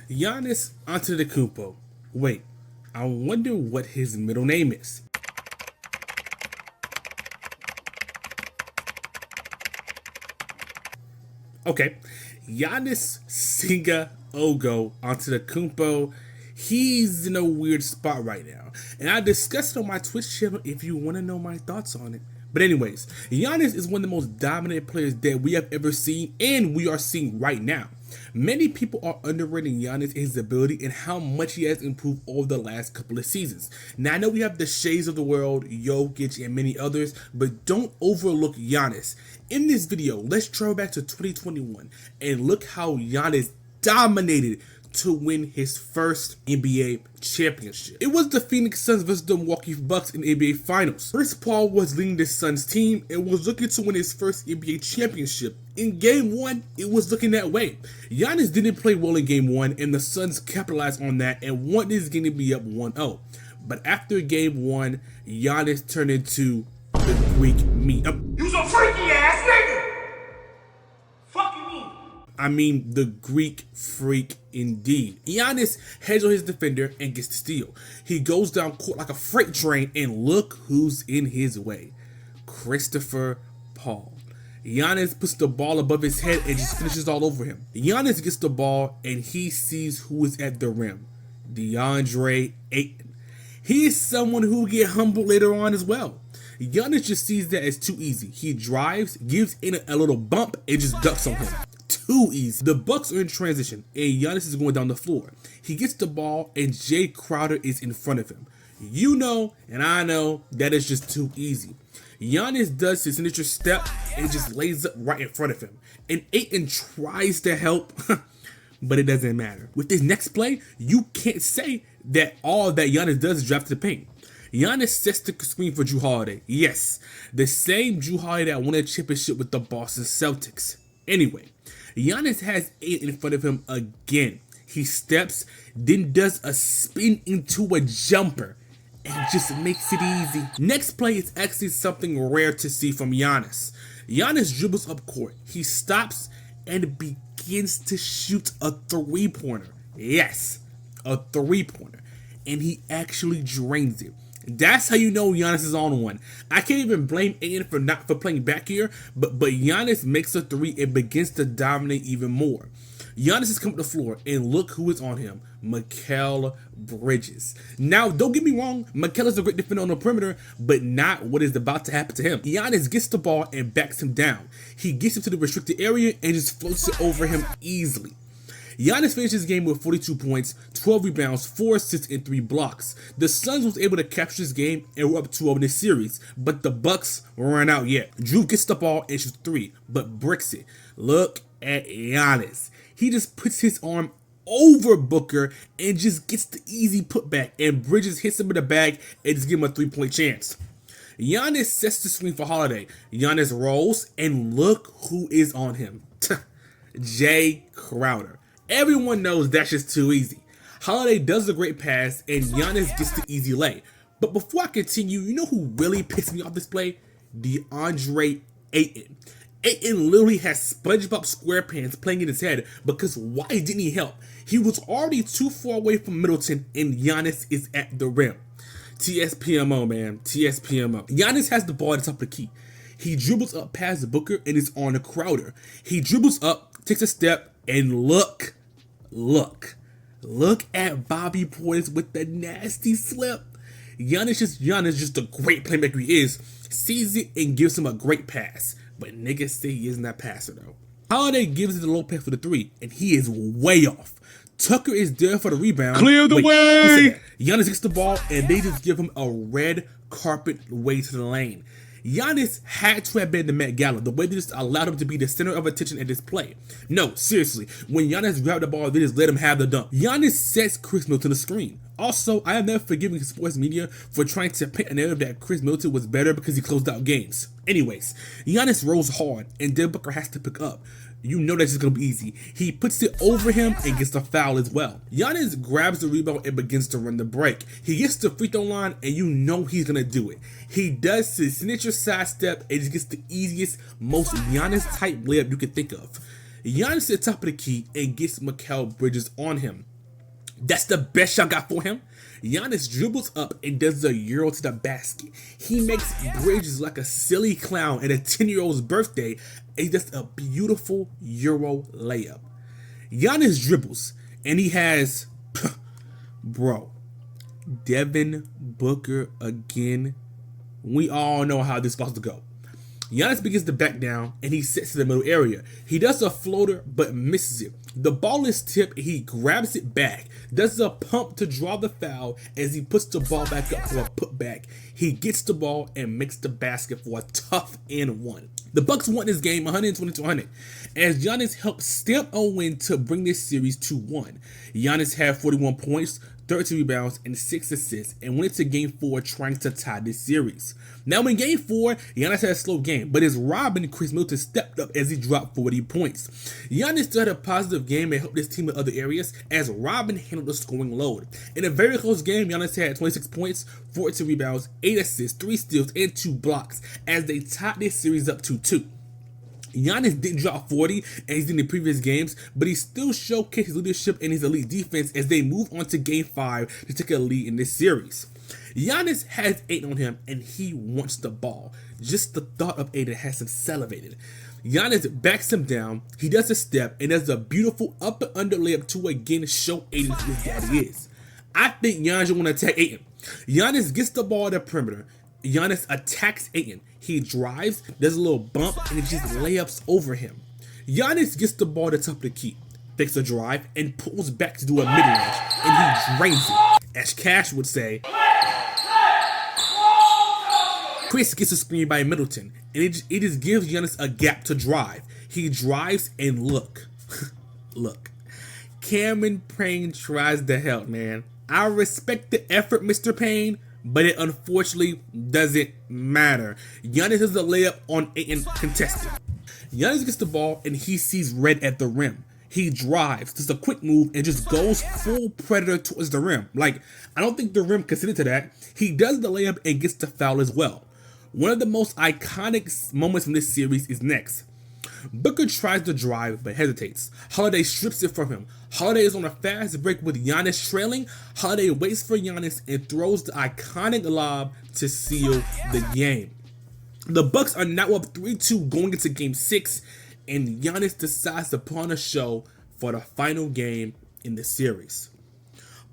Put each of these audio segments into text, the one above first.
Giannis Antetokounmpo. Wait, I wonder what his middle name is. Okay, Giannis Singa Ogo Antetokounmpo. He's in a weird spot right now, and I discussed it on my Twitch channel if you want to know my thoughts on it. But anyways, Giannis is one of the most dominant players that we have ever seen, and we are seeing right now. Many people are underrating Giannis, his ability, and how much he has improved over the last couple of seasons. Now, I know we have the Shays of the world, Jokic, and many others, but don't overlook Giannis. In this video, let's travel back to 2021 and look how Giannis dominated to win his first NBA championship. It was the Phoenix Suns versus the Milwaukee Bucks in the NBA Finals. Chris Paul was leading the Suns team and was looking to win his first NBA championship. In Game 1, it was looking that way. Giannis didn't play well in Game 1, and the Suns capitalized on that and won this game to be up 1-0. But after Game 1, Giannis turned into the Greek meat. You's a freaky ass nigga! I mean, the Greek freak indeed. Giannis heads on his defender and gets the steal. He goes down court like a freight train, and look who's in his way. Christopher Paul. Giannis puts the ball above his head and just finishes all over him. Giannis gets the ball and he sees who is at the rim. DeAndre Ayton. He is someone who will get humbled later on as well. Giannis just sees that as too easy. He drives, gives in a little bump, and just ducks on him. Too easy. The Bucks are in transition, and Giannis is going down the floor. He gets the ball, and Jay Crowder is in front of him. You know, and I know, that is just too easy. Giannis does his signature step and just lays up right in front of him. And Ayton tries to help, but it doesn't matter. With this next play, you can't say that all that Giannis does is drive to the paint. Giannis sets the screen for Jrue Holiday. Yes, the same Jrue Holiday that won a championship with the Boston Celtics. Anyway, Giannis has Ayton in front of him again. He steps, then does a spin into a jumper, and just makes it easy. Next play is actually something rare to see from Giannis. Giannis dribbles up court. He stops and begins to shoot a three-pointer. Yes, a three-pointer. And he actually drains it. That's how you know Giannis is on one. I can't even blame Ayton for playing back here, but Giannis makes a three and begins to dominate even more. Giannis has come to the floor, and look who is on him. Mikal Bridges. Now, don't get me wrong, Mikal is a great defender on the perimeter, but not what is about to happen to him. Giannis gets the ball and backs him down. He gets him to the restricted area and just floats it over him easily. Giannis finished his game with 42 points, 12 rebounds, 4 assists, and 3 blocks. The Suns was able to capture this game and were up 2-0 in this series, but the Bucks weren't out yet. Jrue gets the ball and shoots 3, but bricks it. Look at Giannis. He just puts his arm over Booker and just gets the easy putback, and Bridges hits him in the bag and just give him a 3-point chance. Giannis sets the screen for Holiday. Giannis rolls, and look who is on him. Jay Crowder. Everyone knows that's just too easy. Holiday does a great pass, and Giannis gets the easy lay. But before I continue, you know who really pissed me off this play? DeAndre Ayton. Ayton literally has SpongeBob SquarePants playing in his head because why didn't he help? He was already too far away from Middleton, and Giannis is at the rim. TSPMO, man. TSPMO. Giannis has the ball at the top of the key. He dribbles up past Booker and is on a Crowder. He dribbles up, takes a step, and look at Bobby Portis with the nasty slip. Giannis, just a great playmaker he is, sees it and gives him a great pass. But niggas say he isn't that passer though. Holiday gives it the low pass for the 3, and he is way off. Tucker is there for the rebound. Clear the way! Giannis gets the ball, and they just give him a red carpet way to the lane. Giannis had to have been the Met Gala. The way they just allowed him to be the center of attention at this play. No, seriously. When Giannis grabbed the ball, they just let him have the dunk. Giannis sets Chris Middleton the screen. Also, I have never forgiven sports media for trying to paint a narrative that Chris Middleton was better because he closed out games. Anyways, Giannis rolls hard, and Devin Booker has to pick up. You know that's just going to be easy. He puts it over him and gets the foul as well. Giannis grabs the rebound and begins to run the break. He gets to the free throw line, and you know he's going to do it. He does his signature sidestep and just gets the easiest, most Giannis-type layup you can think of. Giannis at the top of the key and gets Mikal Bridges on him. That's the best shot got for him. Giannis dribbles up and does a euro to the basket. He makes bridges like a silly clown at a 10-year-old's birthday. It's just a beautiful euro layup. Giannis dribbles and he has, bro, Devin Booker again. We all know how this is supposed to go. Giannis begins to back down and he sits in the middle area. He does a floater but misses it. The ball is tipped and he grabs it back, does a pump to draw the foul as he puts the ball back up for a putback. He gets the ball and makes the basket for a tough and one. The Bucks won this game 120-100 as Giannis helped stamp a win to bring this series to 1. Giannis had 41 points, 13 rebounds, and 6 assists, and went into Game 4 trying to tie this series. Now in Game 4, Giannis had a slow game, but his Robin, Chris Middleton, stepped up as he dropped 40 points. Giannis still had a positive game and helped his team in other areas as Robin handled the scoring load. In a very close game, Giannis had 26 points, 14 rebounds, 8 assists, 3 steals, and 2 blocks as they tied this series up to 2. Giannis didn't drop 40 as he did in the previous games, but he still showcased his leadership and his elite defense as they move on to Game 5 to take a lead in this series. Giannis has 8 on him and he wants the ball. Just the thought of 8 has him salivated. Giannis backs him down, he does a step, and does a beautiful up and under layup to again show Aiden who his daddy is. I think Giannis will want to attack Aiden. Giannis gets the ball at the perimeter. Giannis attacks Aiden. He drives, does a little bump, and it just layups over him. Giannis gets the ball at the top of the key, takes a drive, and pulls back to do a mid-range, and he drains it. As Cash would say, Chris gets a screen by Middleton, and it just gives Giannis a gap to drive. He drives, and look. Cameron Payne tries to help, man. I respect the effort, Mr. Payne, but it unfortunately doesn't matter. Giannis has the layup on Ayton contested. Giannis gets the ball and he sees red at the rim. He drives, does a quick move, and just goes full predator towards the rim. Like, I don't think the rim considered to that. He does the layup and gets the foul as well. One of the most iconic moments from this series is next. Booker tries to drive but hesitates. Holiday strips it from him. Holiday is on a fast break with Giannis trailing. Holiday waits for Giannis and throws the iconic lob to seal the game. The Bucks are now up 3-2 going into Game 6, and Giannis decides to put on a show for the final game in the series.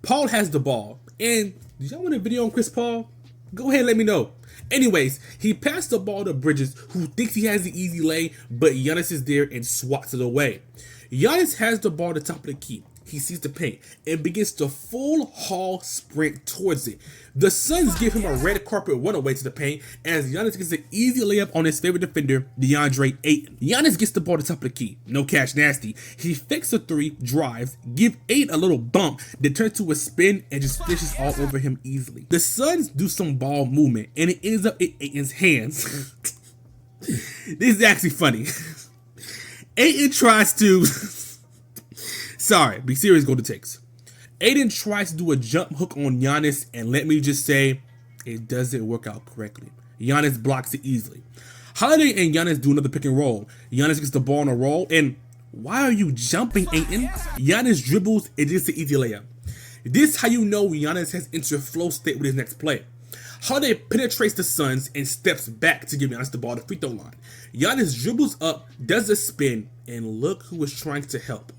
Paul has the ball, and do y'all want a video on Chris Paul? Go ahead and let me know. Anyways, he passed the ball to Bridges, who thinks he has the easy lay, but Giannis is there and swats it away. Giannis has the ball at the top of the key. He sees the paint and begins to full haul sprint towards it. The Suns give him a red carpet runaway to the paint as Giannis gets an easy layup on his favorite defender, DeAndre Ayton. Giannis gets the ball at the top of the key. No catch nasty. He fakes a 3, drives, give Ayton a little bump, then turns to a spin and just finishes all over him easily. The Suns do some ball movement and it ends up in Ayton's hands. This is actually funny. Ayton tries to... Sorry, be serious, go to takes. Aiden tries to do a jump hook on Giannis, and let me just say, it doesn't work out correctly. Giannis blocks it easily. Holiday and Giannis do another pick and roll. Giannis gets the ball on a roll, and why are you jumping, Aiden? Giannis dribbles, and it's an easy layup. This is how you know Giannis has entered flow state with his next play. Holiday penetrates the Suns and steps back to give Giannis the ball at the free throw line. Giannis dribbles up, does a spin, and look who is trying to help.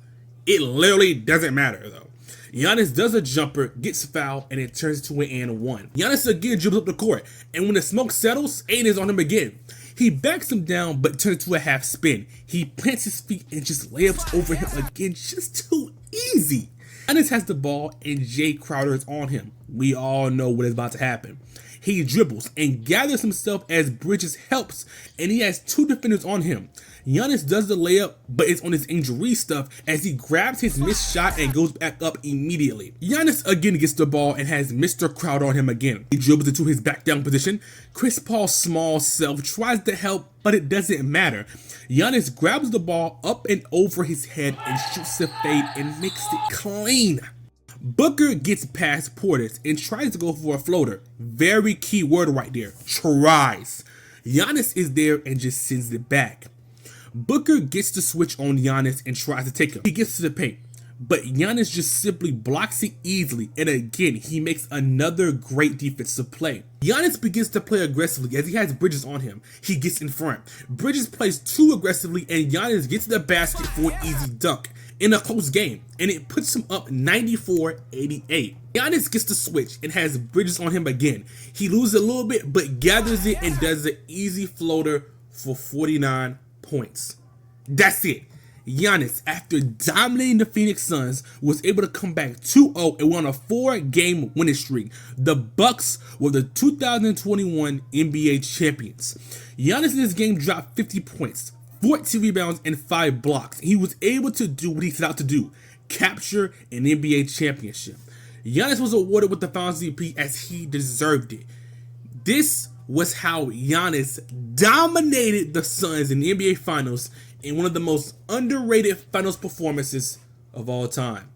It literally doesn't matter though. Giannis does a jumper, gets fouled, and it turns to an and one. Giannis again dribbles up the court, and when the smoke settles, Aiden is on him again. He backs him down, but turns to a half spin. He plants his feet and just layups over him again, just too easy. Giannis has the ball, and Jay Crowder is on him. We all know what is about to happen. He dribbles and gathers himself as Bridges helps, and he has 2 defenders on him. Giannis does the layup, but it's on his injury stuff as he grabs his missed shot and goes back up immediately. Giannis again gets the ball and has Mr. Crowder on him again. He dribbles into his back down position. Chris Paul's small self tries to help, but it doesn't matter. Giannis grabs the ball up and over his head and shoots a fade and makes it clean. Booker gets past Portis and tries to go for a floater. Very key word right there. Tries. Giannis is there and just sends it back. Booker gets the switch on Giannis and tries to take him. He gets to the paint. but Giannis just simply blocks it easily, and again, he makes another great defensive play. Giannis begins to play aggressively as he has Bridges on him. He gets in front. Bridges plays too aggressively, and Giannis gets to the basket for an easy dunk in a close game, and it puts him up 94-88. Giannis gets the switch and has Bridges on him again. He loses a little bit, but gathers it and does an easy floater for 49 points. That's it. Giannis, after dominating the Phoenix Suns, was able to come back 2-0 and won a 4-game winning streak. The Bucks were the 2021 NBA champions. Giannis in this game dropped 50 points, 14 rebounds, and 5 blocks. He was able to do what he set out to do, capture an NBA championship. Giannis was awarded with the Finals MVP as he deserved it. This was how Giannis dominated the Suns in the NBA Finals in one of the most underrated finals performances of all time.